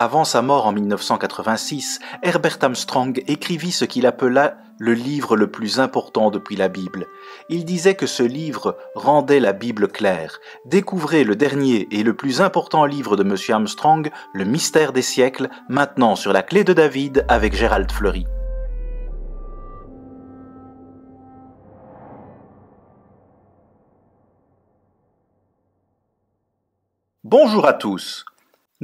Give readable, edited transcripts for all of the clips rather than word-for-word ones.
Avant sa mort en 1986, Herbert Armstrong écrivit ce qu'il appela le livre le plus important depuis la Bible. Il disait que ce livre rendait la Bible claire. Découvrez le dernier et le plus important livre de M. Armstrong, Le mystère des siècles, maintenant sur la clé de David avec Gérald Fleury. Bonjour à tous.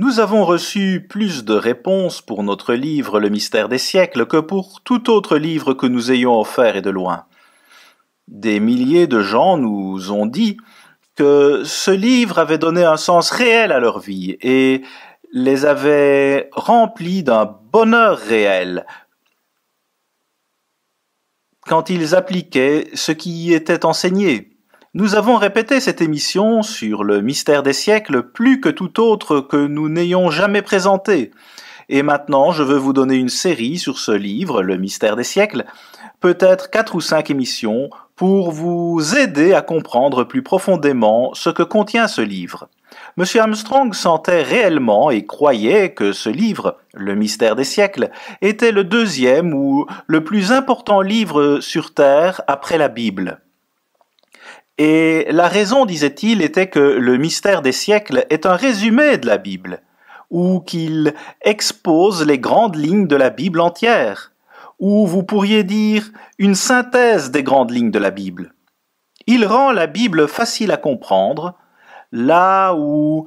Nous avons reçu plus de réponses pour notre livre Le mystère des siècles que pour tout autre livre que nous ayons offert et de loin. Des milliers de gens nous ont dit que ce livre avait donné un sens réel à leur vie et les avait remplis d'un bonheur réel quand ils appliquaient ce qui y était enseigné. Nous avons répété cette émission sur le mystère des siècles plus que tout autre que nous n'ayons jamais présenté. Et maintenant, je veux vous donner une série sur ce livre, Le mystère des siècles, peut-être 4 ou 5 émissions, pour vous aider à comprendre plus profondément ce que contient ce livre. M. Armstrong sentait réellement et croyait que ce livre, Le mystère des siècles, était le deuxième ou le plus important livre sur Terre après la Bible. Et la raison, disait-il, était que le mystère des siècles est un résumé de la Bible, ou qu'il expose les grandes lignes de la Bible entière, ou vous pourriez dire une synthèse des grandes lignes de la Bible. Il rend la Bible facile à comprendre, là où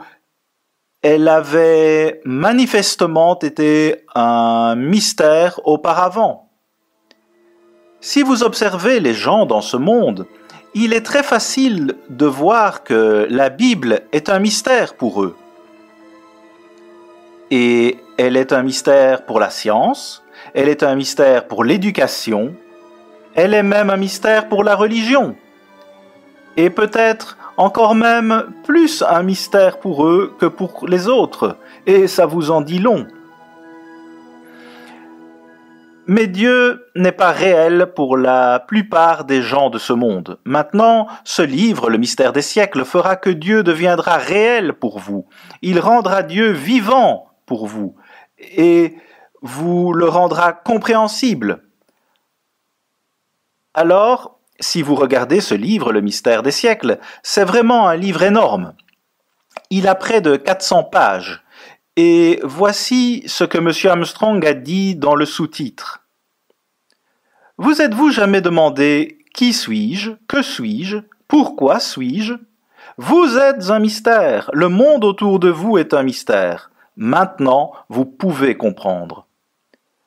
elle avait manifestement été un mystère auparavant. Si vous observez les gens dans ce monde, il est très facile de voir que la Bible est un mystère pour eux. Et elle est un mystère pour la science, elle est un mystère pour l'éducation, elle est même un mystère pour la religion. Et peut-être encore même plus un mystère pour eux que pour les autres. Et ça vous en dit long. Mais Dieu n'est pas réel pour la plupart des gens de ce monde. Maintenant, ce livre, Le mystère des siècles, fera que Dieu deviendra réel pour vous. Il rendra Dieu vivant pour vous et vous le rendra compréhensible. Alors, si vous regardez ce livre, Le mystère des siècles, c'est vraiment un livre énorme. Il a près de 400 pages. Et voici ce que M. Armstrong a dit dans le sous-titre. Vous êtes-vous jamais demandé « Qui suis-je ? Que suis-je ? Pourquoi suis-je » Vous êtes un mystère. Le monde autour de vous est un mystère. Maintenant, vous pouvez comprendre.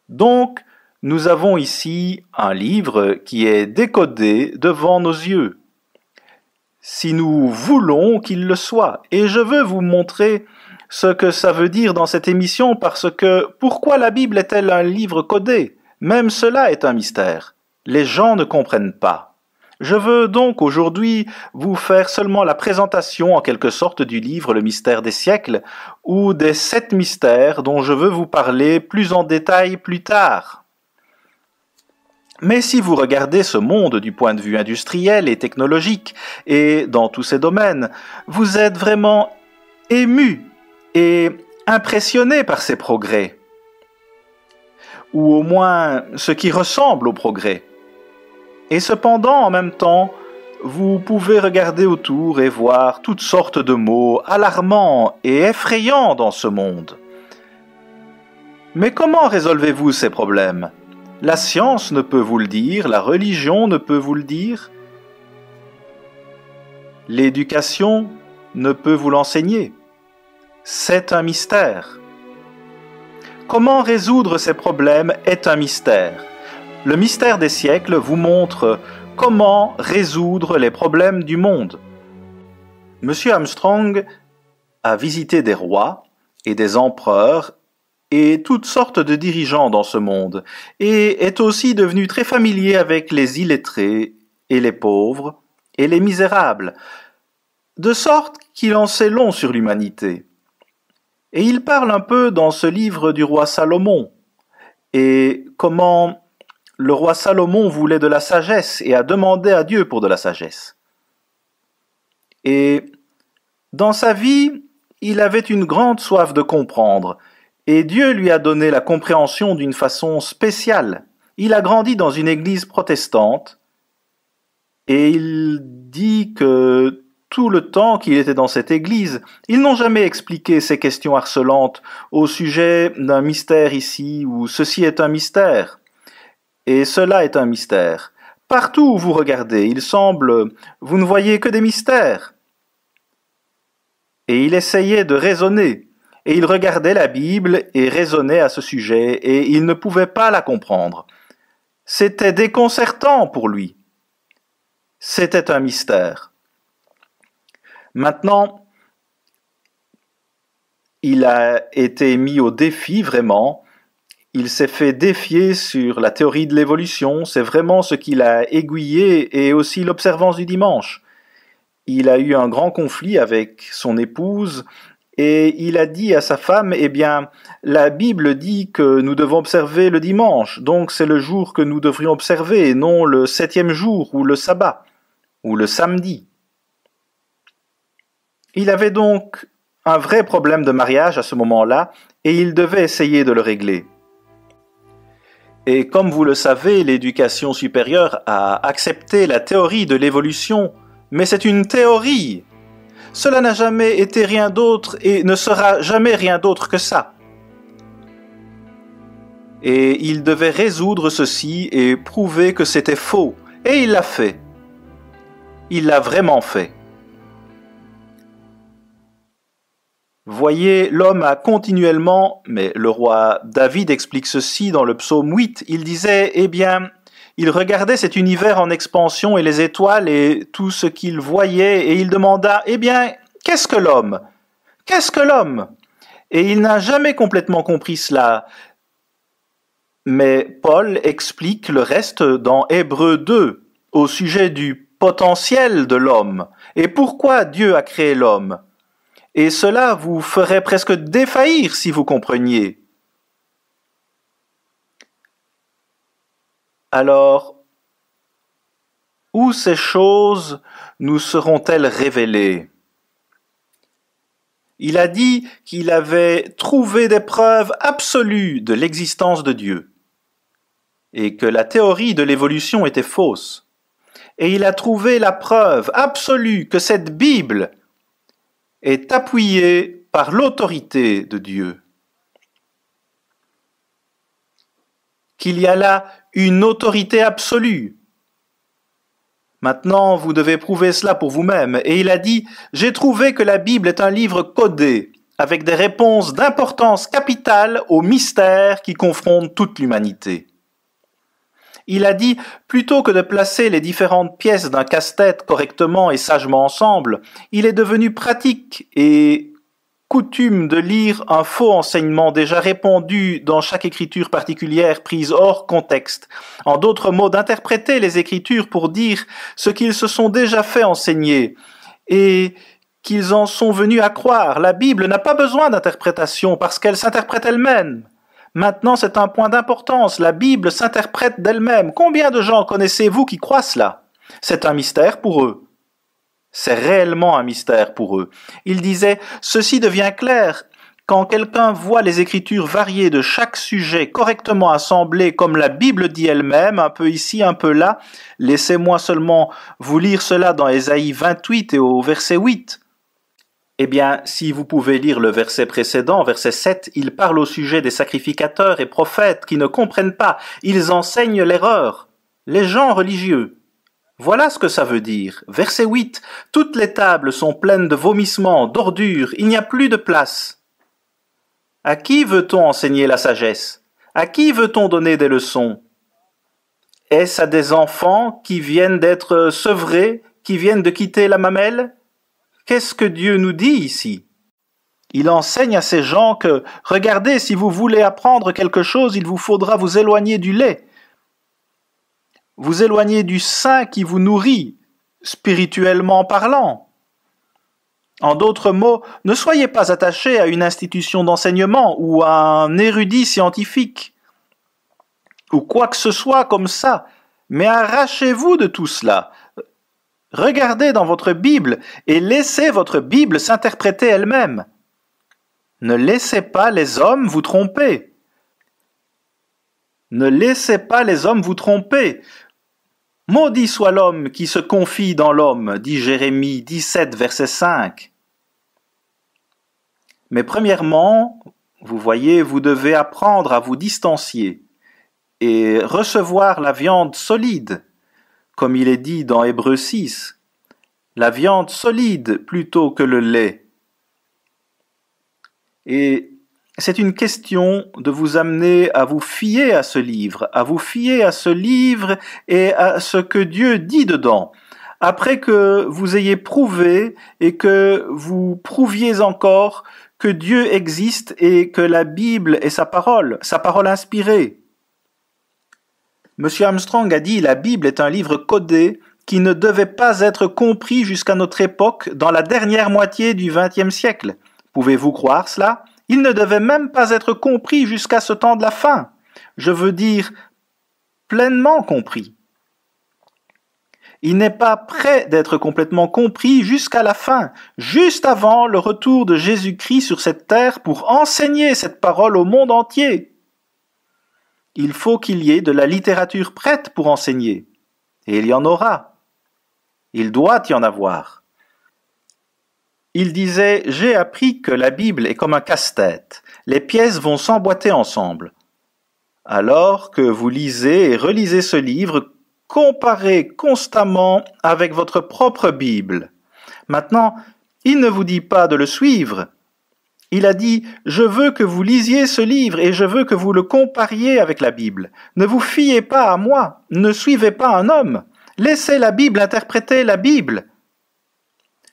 Donc, nous avons ici un livre qui est décodé devant nos yeux. Si nous voulons qu'il le soit, et je veux vous montrer ce que ça veut dire dans cette émission parce que pourquoi la Bible est-elle un livre codé? Même cela est un mystère. Les gens ne comprennent pas. Je veux donc aujourd'hui vous faire seulement la présentation en quelque sorte du livre Le mystère des siècles ou des 7 mystères dont je veux vous parler plus en détail plus tard. Mais si vous regardez ce monde du point de vue industriel et technologique et dans tous ces domaines, vous êtes vraiment ému et impressionné par ces progrès, ou au moins ce qui ressemble aux progrès. Et cependant, en même temps, vous pouvez regarder autour et voir toutes sortes de mots alarmants et effrayants dans ce monde. Mais comment résolvez-vous ces problèmes? La science ne peut vous le dire, la religion ne peut vous le dire, l'éducation ne peut vous l'enseigner. C'est un mystère. Comment résoudre ces problèmes est un mystère. Le mystère des siècles vous montre comment résoudre les problèmes du monde. M. Armstrong a visité des rois et des empereurs et toutes sortes de dirigeants dans ce monde, et est aussi devenu très familier avec les illettrés et les pauvres et les misérables, de sorte qu'il en sait long sur l'humanité. Et il parle un peu dans ce livre du roi Salomon, et comment le roi Salomon voulait de la sagesse et a demandé à Dieu pour de la sagesse. Et dans sa vie, il avait une grande soif de comprendre, Et Dieu lui a donné la compréhension d'une façon spéciale. Il a grandi dans une église protestante et il dit que tout le temps qu'il était dans cette église, ils n'ont jamais expliqué ces questions harcelantes au sujet d'un mystère ici ou ceci est un mystère et cela est un mystère. Partout où vous regardez, il semble, vous ne voyez que des mystères. Et il essayait de raisonner. Et il regardait la Bible et raisonnait à ce sujet, et il ne pouvait pas la comprendre. C'était déconcertant pour lui. C'était un mystère. Maintenant, il a été mis au défi vraiment. Il s'est fait défier sur la théorie de l'évolution. C'est vraiment ce qui l'a aiguillé et aussi l'observance du dimanche. Il a eu un grand conflit avec son épouse. Et il a dit à sa femme, eh bien, la Bible dit que nous devons observer le dimanche, donc c'est le jour que nous devrions observer, et non le 7e jour, ou le sabbat, ou le samedi. Il avait donc un vrai problème de mariage à ce moment-là, et il devait essayer de le régler. Et comme vous le savez, l'éducation supérieure a accepté la théorie de l'évolution, mais c'est une théorie. Cela n'a jamais été rien d'autre et ne sera jamais rien d'autre que ça. Et il devait résoudre ceci et prouver que c'était faux. Et il l'a fait. Il l'a vraiment fait. Voyez, l'homme a continuellement, mais le roi David explique ceci dans le psaume 8, il disait, eh bien, il regardait cet univers en expansion et les étoiles et tout ce qu'il voyait et il demanda, eh bien, qu'est-ce que l'homme? Qu'est-ce que l'homme? Et il n'a jamais complètement compris cela. Mais Paul explique le reste dans Hébreux 2 au sujet du potentiel de l'homme et pourquoi Dieu a créé l'homme. Et cela vous ferait presque défaillir si vous compreniez. Alors, où ces choses nous seront-elles révélées? Il a dit qu'il avait trouvé des preuves absolues de l'existence de Dieu et que la théorie de l'évolution était fausse. Et il a trouvé la preuve absolue que cette Bible est appuyée par l'autorité de Dieu. Qu'il y a là une autorité absolue. Maintenant, vous devez prouver cela pour vous-même. Et il a dit, j'ai trouvé que la Bible est un livre codé, avec des réponses d'importance capitale aux mystères qui confrontent toute l'humanité. Il a dit, plutôt que de placer les différentes pièces d'un casse-tête correctement et sagement ensemble, il est devenu pratique et coutume de lire un faux enseignement déjà répandu dans chaque écriture particulière prise hors contexte. En d'autres mots, d'interpréter les écritures pour dire ce qu'ils se sont déjà fait enseigner et qu'ils en sont venus à croire. La Bible n'a pas besoin d'interprétation parce qu'elle s'interprète elle-même. Maintenant, c'est un point d'importance. La Bible s'interprète d'elle-même. Combien de gens connaissez-vous qui croient cela? C'est un mystère pour eux. C'est réellement un mystère pour eux. Il disait, ceci devient clair quand quelqu'un voit les écritures variées de chaque sujet correctement assemblées comme la Bible dit elle-même, un peu ici, un peu là. Laissez-moi seulement vous lire cela dans Ésaïe 28 et au verset 8. Eh bien, si vous pouvez lire le verset précédent, verset 7, il parle au sujet des sacrificateurs et prophètes qui ne comprennent pas, ils enseignent l'erreur, les gens religieux. Voilà ce que ça veut dire. Verset 8, toutes les tables sont pleines de vomissements, d'ordures, il n'y a plus de place. À qui veut-on enseigner la sagesse? À qui veut-on donner des leçons? Est-ce à des enfants qui viennent d'être sevrés, qui viennent de quitter la mamelle? Qu'est-ce que Dieu nous dit ici? Il enseigne à ces gens que, regardez, si vous voulez apprendre quelque chose, il vous faudra vous éloigner du lait, vous éloigner du sein qui vous nourrit, spirituellement parlant. En d'autres mots, ne soyez pas attachés à une institution d'enseignement ou à un érudit scientifique, ou quoi que ce soit comme ça, mais arrachez-vous de tout cela. Regardez dans votre Bible et laissez votre Bible s'interpréter elle-même. Ne laissez pas les hommes vous tromper. Ne laissez pas les hommes vous tromper. Maudit soit l'homme qui se confie dans l'homme, dit Jérémie 17, verset 5. Mais premièrement, vous voyez, vous devez apprendre à vous distancier et recevoir la viande solide, comme il est dit dans Hébreux 6, la viande solide plutôt que le lait. Et c'est une question de vous amener à vous fier à ce livre, et à ce que Dieu dit dedans. Après que vous ayez prouvé et que vous prouviez encore que Dieu existe et que la Bible est sa parole inspirée. Monsieur Armstrong a dit « La Bible est un livre codé qui ne devait pas être compris jusqu'à notre époque dans la dernière moitié du XXe siècle. » Pouvez-vous croire cela ? Il ne devait même pas être compris jusqu'à ce temps de la fin. Je veux dire, pleinement compris. Il n'est pas prêt d'être complètement compris jusqu'à la fin, juste avant le retour de Jésus-Christ sur cette terre pour enseigner cette parole au monde entier. Il faut qu'il y ait de la littérature prête pour enseigner. Et il y en aura. Il doit y en avoir. Il disait « J'ai appris que la Bible est comme un casse-tête. Les pièces vont s'emboîter ensemble. » Alors que vous lisez et relisez ce livre, comparez constamment avec votre propre Bible. Maintenant, il ne vous dit pas de le suivre. Il a dit « Je veux que vous lisiez ce livre et je veux que vous le compariez avec la Bible. Ne vous fiez pas à moi, ne suivez pas un homme. Laissez la Bible interpréter la Bible. »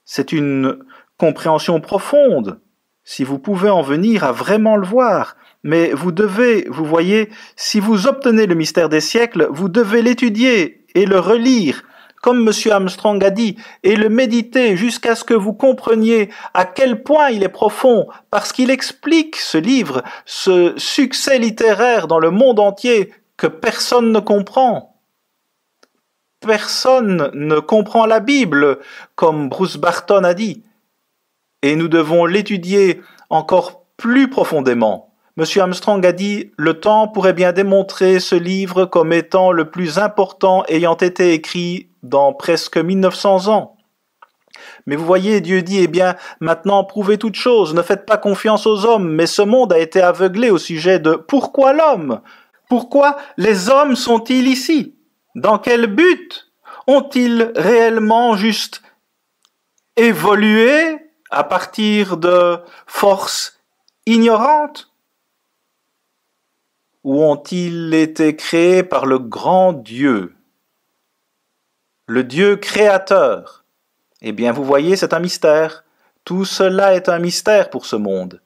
C'est une compréhension profonde, si vous pouvez en venir à vraiment le voir. Mais vous devez, vous voyez, si vous obtenez le mystère des siècles, vous devez l'étudier et le relire, comme M. Armstrong a dit, et le méditer jusqu'à ce que vous compreniez à quel point il est profond, parce qu'il explique ce livre, ce succès littéraire dans le monde entier que personne ne comprend. Personne ne comprend la Bible, comme Bruce Barton a dit. Et nous devons l'étudier encore plus profondément. M. Armstrong a dit « Le temps pourrait bien démontrer ce livre comme étant le plus important ayant été écrit dans presque 1900 ans. » Mais vous voyez, Dieu dit « Eh bien, maintenant prouvez toute chose, ne faites pas confiance aux hommes, mais ce monde a été aveuglé au sujet de « Pourquoi l'homme ? Pourquoi les hommes sont-ils ici ? Dans quel but ont-ils réellement juste évolué à partir de forces ignorantes ? Ou ont-ils été créés par le grand Dieu, le Dieu créateur ? Eh bien, vous voyez, c'est un mystère. Tout cela est un mystère pour ce monde.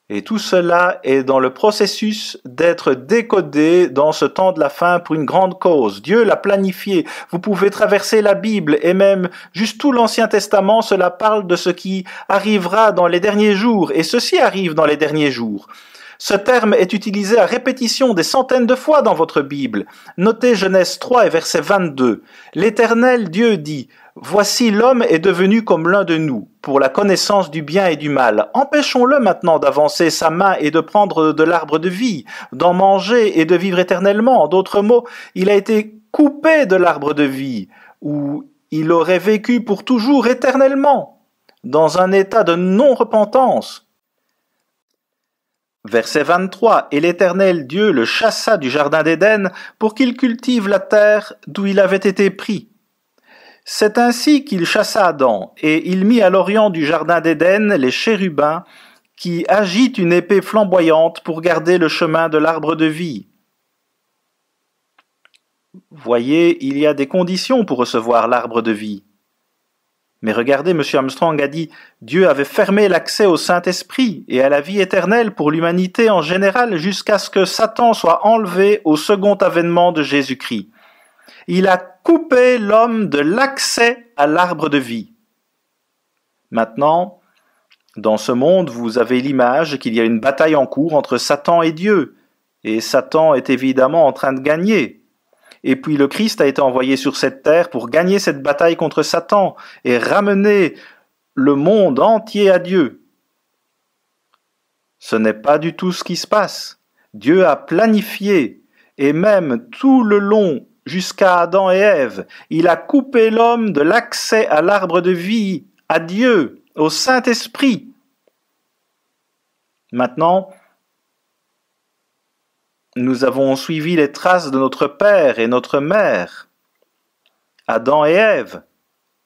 Et tout cela est dans le processus d'être décodé dans ce temps de la fin pour une grande cause. Dieu l'a planifié. Vous pouvez traverser la Bible et même juste tout l'Ancien Testament, cela parle de ce qui arrivera dans les derniers jours. Et ceci arrive dans les derniers jours. Ce terme est utilisé à répétition des centaines de fois dans votre Bible. Notez Genèse 3 et verset 22. L'Éternel Dieu dit « Voici l'homme est devenu comme l'un de nous, pour la connaissance du bien et du mal. Empêchons-le maintenant d'avancer sa main et de prendre de l'arbre de vie, d'en manger et de vivre éternellement. » En d'autres mots, il a été coupé de l'arbre de vie, où il aurait vécu pour toujours éternellement, dans un état de non-repentance. Verset 23. Et l'Éternel Dieu le chassa du jardin d'Éden pour qu'il cultive la terre d'où il avait été pris. C'est ainsi qu'il chassa Adam, et il mit à l'orient du jardin d'Éden les chérubins qui agitent une épée flamboyante pour garder le chemin de l'arbre de vie. Voyez, il y a des conditions pour recevoir l'arbre de vie. Mais regardez, M. Armstrong a dit « Dieu avait fermé l'accès au Saint-Esprit et à la vie éternelle pour l'humanité en général jusqu'à ce que Satan soit enlevé au second avènement de Jésus-Christ. Il a coupé l'homme de l'accès à l'arbre de vie. Maintenant, dans ce monde, vous avez l'image qu'il y a une bataille en cours entre Satan et Dieu, et Satan est évidemment en train de gagner. Et puis le Christ a été envoyé sur cette terre pour gagner cette bataille contre Satan et ramener le monde entier à Dieu. Ce n'est pas du tout ce qui se passe. Dieu a planifié, et même tout le long jusqu'à Adam et Ève, il a coupé l'homme de l'accès à l'arbre de vie, à Dieu, au Saint-Esprit. Maintenant, nous avons suivi les traces de notre père et notre mère, Adam et Ève.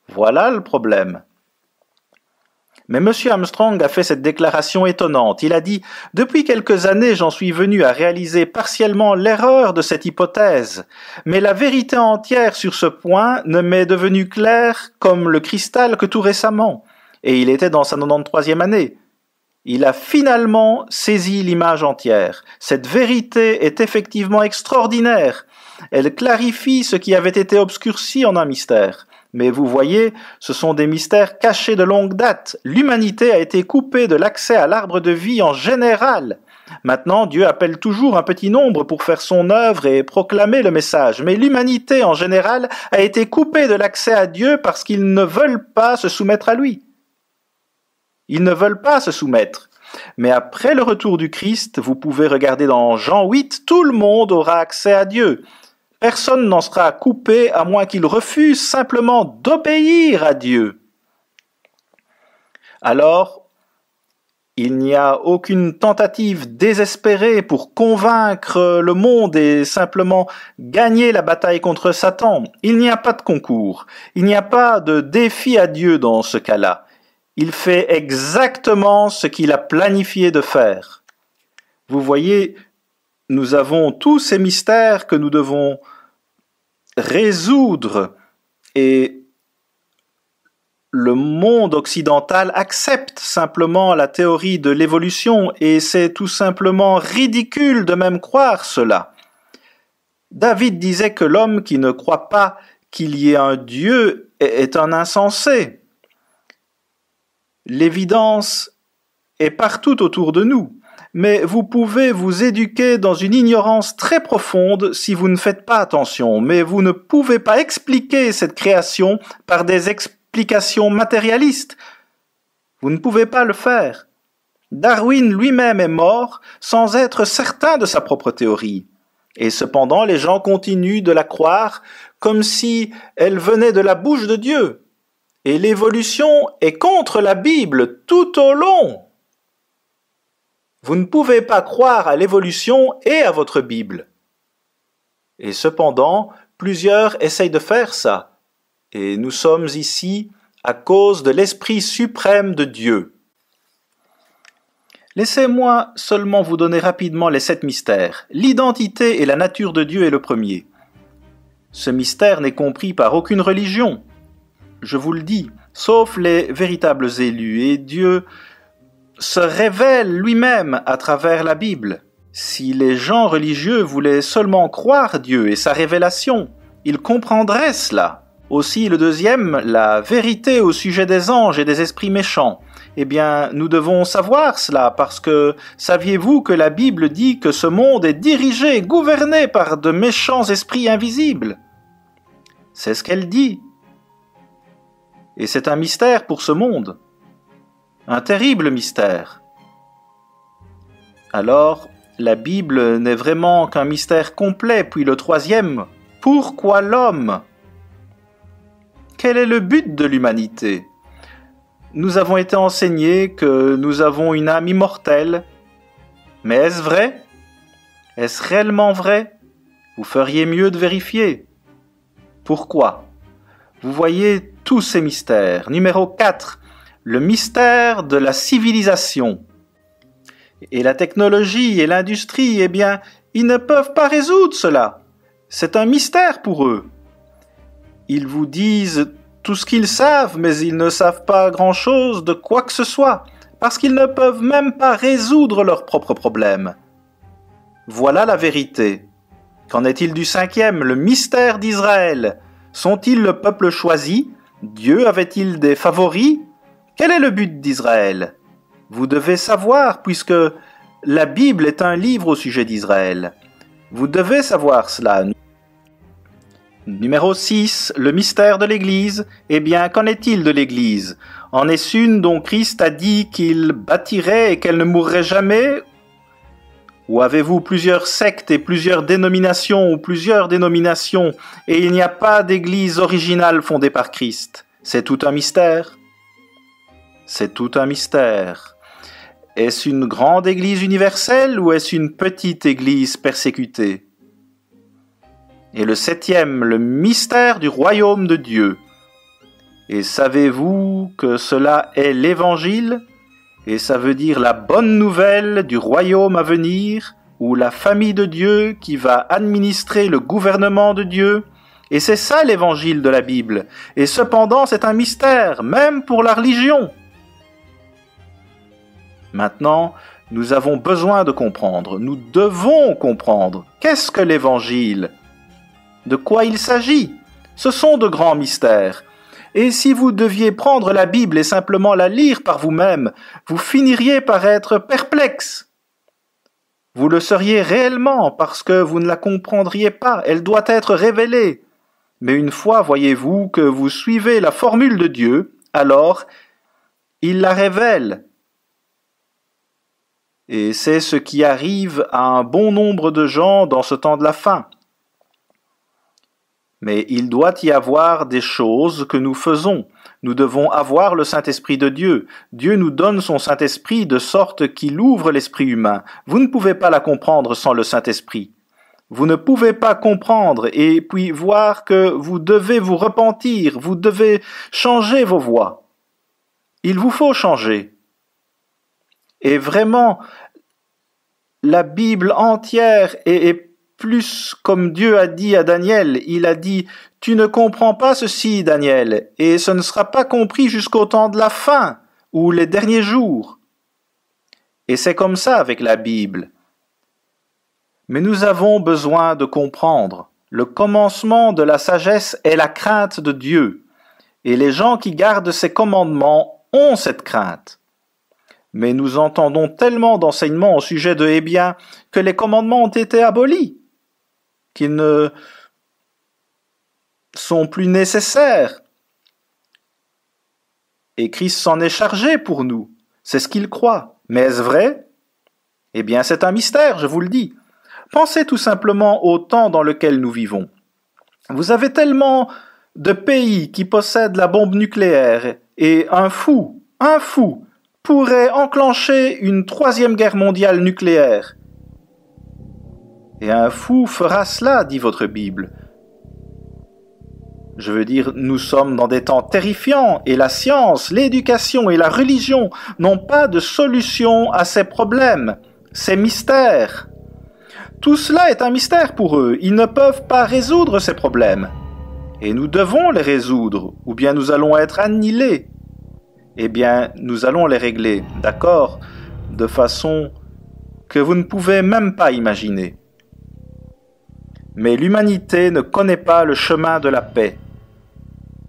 Voilà le problème. Mais M. Armstrong a fait cette déclaration étonnante. Il a dit « Depuis quelques années, j'en suis venu à réaliser partiellement l'erreur de cette hypothèse, mais la vérité entière sur ce point ne m'est devenue claire comme le cristal que tout récemment. » Et il était dans sa 93e année. Il a finalement saisi l'image entière. Cette vérité est effectivement extraordinaire. Elle clarifie ce qui avait été obscurci en un mystère. Mais vous voyez, ce sont des mystères cachés de longue date. L'humanité a été coupée de l'accès à l'arbre de vie en général. Maintenant, Dieu appelle toujours un petit nombre pour faire son œuvre et proclamer le message. Mais l'humanité en général a été coupée de l'accès à Dieu parce qu'ils ne veulent pas se soumettre à lui. Ils ne veulent pas se soumettre. Mais après le retour du Christ, vous pouvez regarder dans Jean 8, tout le monde aura accès à Dieu. Personne n'en sera coupé à moins qu'il refuse simplement d'obéir à Dieu. Alors, il n'y a aucune tentative désespérée pour convaincre le monde et simplement gagner la bataille contre Satan. Il n'y a pas de concours. Il n'y a pas de défi à Dieu dans ce cas-là. Il fait exactement ce qu'il a planifié de faire. Vous voyez, nous avons tous ces mystères que nous devons résoudre et le monde occidental accepte simplement la théorie de l'évolution et c'est tout simplement ridicule de même croire cela. David disait que l'homme qui ne croit pas qu'il y ait un Dieu est un insensé. L'évidence est partout autour de nous, mais vous pouvez vous éduquer dans une ignorance très profonde si vous ne faites pas attention, mais vous ne pouvez pas expliquer cette création par des explications matérialistes. Vous ne pouvez pas le faire. Darwin lui-même est mort sans être certain de sa propre théorie. Et cependant, les gens continuent de la croire comme si elle venait de la bouche de Dieu. Et l'évolution est contre la Bible tout au long. Vous ne pouvez pas croire à l'évolution et à votre Bible. Et cependant, plusieurs essayent de faire ça. Et nous sommes ici à cause de l'Esprit suprême de Dieu. Laissez-moi seulement vous donner rapidement les 7 mystères. L'identité et la nature de Dieu est le premier. Ce mystère n'est compris par aucune religion. Je vous le dis, sauf les véritables élus, et Dieu se révèle lui-même à travers la Bible. Si les gens religieux voulaient seulement croire Dieu et sa révélation, ils comprendraient cela. Aussi le deuxième, la vérité au sujet des anges et des esprits méchants. Eh bien, nous devons savoir cela parce que saviez-vous que la Bible dit que ce monde est dirigé et gouverné par de méchants esprits invisibles? C'est ce qu'elle dit. Et c'est un mystère pour ce monde. Un terrible mystère. Alors, la Bible n'est vraiment qu'un mystère complet. Puis le troisième, pourquoi l'homme? Quel est le but de l'humanité? Nous avons été enseignés que nous avons une âme immortelle. Mais est-ce vrai? Est-ce réellement vrai? Vous feriez mieux de vérifier. Pourquoi? Vous voyez tous ces mystères. Numéro 4, le mystère de la civilisation. Et la technologie et l'industrie, eh bien, ils ne peuvent pas résoudre cela. C'est un mystère pour eux. Ils vous disent tout ce qu'ils savent, mais ils ne savent pas grand-chose de quoi que ce soit, parce qu'ils ne peuvent même pas résoudre leurs propres problèmes. Voilà la vérité. Qu'en est-il du 5e, le mystère d'Israël? Sont-ils le peuple choisi? Dieu avait-il des favoris? Quel est le but d'Israël? Vous devez savoir, puisque la Bible est un livre au sujet d'Israël. Vous devez savoir cela. Numéro 6, le mystère de l'Église. Eh bien, qu'en est-il de l'Église? En est-ce une dont Christ a dit qu'il bâtirait et qu'elle ne mourrait jamais? Ou avez-vous plusieurs sectes et plusieurs dénominations ou plusieurs dénominations et il n'y a pas d'église originale fondée par Christ? C'est tout un mystère. C'est tout un mystère. Est-ce une grande église universelle ou est-ce une petite église persécutée? Et le 7e, le mystère du royaume de Dieu. Et savez-vous que cela est l'Évangile? Et ça veut dire la bonne nouvelle du royaume à venir, ou la famille de Dieu qui va administrer le gouvernement de Dieu. Et c'est ça l'évangile de la Bible. Et cependant, c'est un mystère, même pour la religion. Maintenant, nous avons besoin de comprendre. Nous devons comprendre. Qu'est-ce que l'évangile? De quoi il s'agit? Ce sont de grands mystères. Et si vous deviez prendre la Bible et simplement la lire par vous-même, vous finiriez par être perplexe. Vous le seriez réellement parce que vous ne la comprendriez pas. Elle doit être révélée. Mais une fois, voyez-vous, que vous suivez la formule de Dieu, alors il la révèle. Et c'est ce qui arrive à un bon nombre de gens dans ce temps de la fin. Mais il doit y avoir des choses que nous faisons. Nous devons avoir le Saint-Esprit de Dieu. Dieu nous donne son Saint-Esprit de sorte qu'il ouvre l'esprit humain. Vous ne pouvez pas la comprendre sans le Saint-Esprit. Vous ne pouvez pas comprendre et puis voir que vous devez vous repentir, vous devez changer vos voies. Il vous faut changer. Et vraiment, la Bible entière est plus comme Dieu a dit à Daniel. Il a dit « Tu ne comprends pas ceci, Daniel, et ce ne sera pas compris jusqu'au temps de la fin, ou les derniers jours. » Et c'est comme ça avec la Bible. Mais nous avons besoin de comprendre. Le commencement de la sagesse est la crainte de Dieu. Et les gens qui gardent ses commandements ont cette crainte. Mais nous entendons tellement d'enseignements au sujet de « Eh bien » que les commandements ont été abolis, qu'ils ne sont plus nécessaires. Et Christ s'en est chargé pour nous. C'est ce qu'il croit. Mais est-ce vrai? Eh bien, c'est un mystère, je vous le dis. Pensez tout simplement au temps dans lequel nous vivons. Vous avez tellement de pays qui possèdent la bombe nucléaire et un fou, pourrait enclencher une 3e guerre mondiale nucléaire. Et un fou fera cela, dit votre Bible. Je veux dire, nous sommes dans des temps terrifiants et la science, l'éducation et la religion n'ont pas de solution à ces problèmes, ces mystères. Tout cela est un mystère pour eux. Ils ne peuvent pas résoudre ces problèmes. Et nous devons les résoudre, ou bien nous allons être annihilés. Eh bien, nous allons les régler, d'accord, de façon que vous ne pouvez même pas imaginer. Mais l'humanité ne connaît pas le chemin de la paix.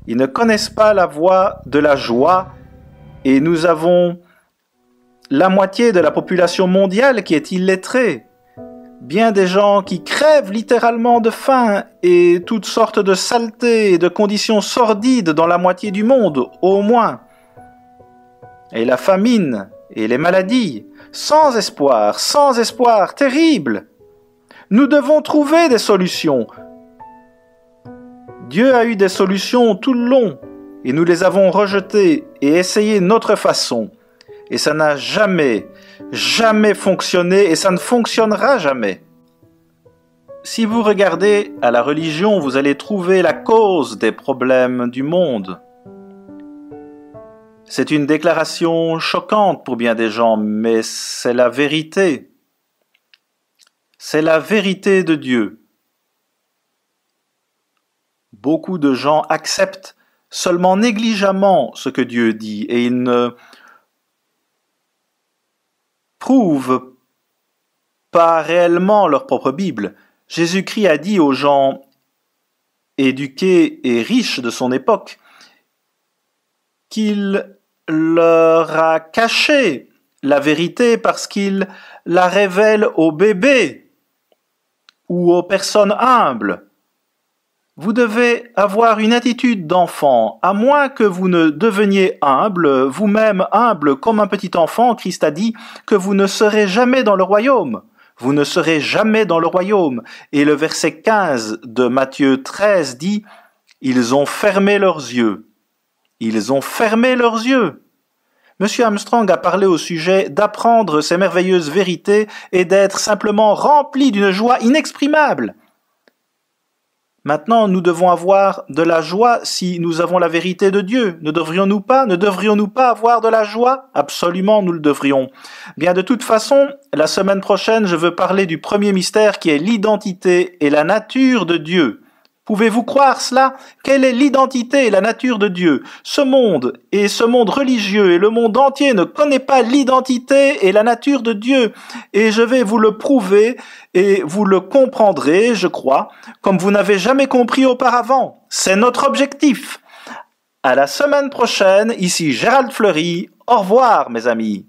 Ils ne connaissent pas la voie de la joie, et nous avons la moitié de la population mondiale qui est illettrée. Bien des gens qui crèvent littéralement de faim et toutes sortes de saletés et de conditions sordides dans la moitié du monde, au moins. Et la famine et les maladies, sans espoir, terrible. Nous devons trouver des solutions. Dieu a eu des solutions tout le long, et nous les avons rejetées et essayé notre façon. Et ça n'a jamais fonctionné, et ça ne fonctionnera jamais. Si vous regardez à la religion, vous allez trouver la cause des problèmes du monde. C'est une déclaration choquante pour bien des gens, mais c'est la vérité. C'est la vérité de Dieu. Beaucoup de gens acceptent seulement négligemment ce que Dieu dit et ils ne prouvent pas réellement leur propre Bible. Jésus-Christ a dit aux gens éduqués et riches de son époque qu'il leur a caché la vérité parce qu'il la révèle aux bébés ou aux personnes humbles. Vous devez avoir une attitude d'enfant, à moins que vous ne deveniez humble, vous-même humble comme un petit enfant. Christ a dit que vous ne serez jamais dans le royaume. Vous ne serez jamais dans le royaume. Et le verset 15 de Matthieu 13 dit « Ils ont fermé leurs yeux. » Ils ont fermé leurs yeux. Monsieur Armstrong a parlé au sujet d'apprendre ces merveilleuses vérités et d'être simplement rempli d'une joie inexprimable. Maintenant, nous devons avoir de la joie si nous avons la vérité de Dieu. Ne devrions-nous pas avoir de la joie? Absolument, nous le devrions. Bien, de toute façon, la semaine prochaine, je veux parler du premier mystère qui est l'identité et la nature de Dieu. Pouvez-vous croire cela? Quelle est l'identité et la nature de Dieu? Ce monde religieux et le monde entier ne connaît pas l'identité et la nature de Dieu. Et je vais vous le prouver et vous le comprendrez, je crois, comme vous n'avez jamais compris auparavant. C'est notre objectif. À la semaine prochaine, ici Gérald Fleury. Au revoir, mes amis.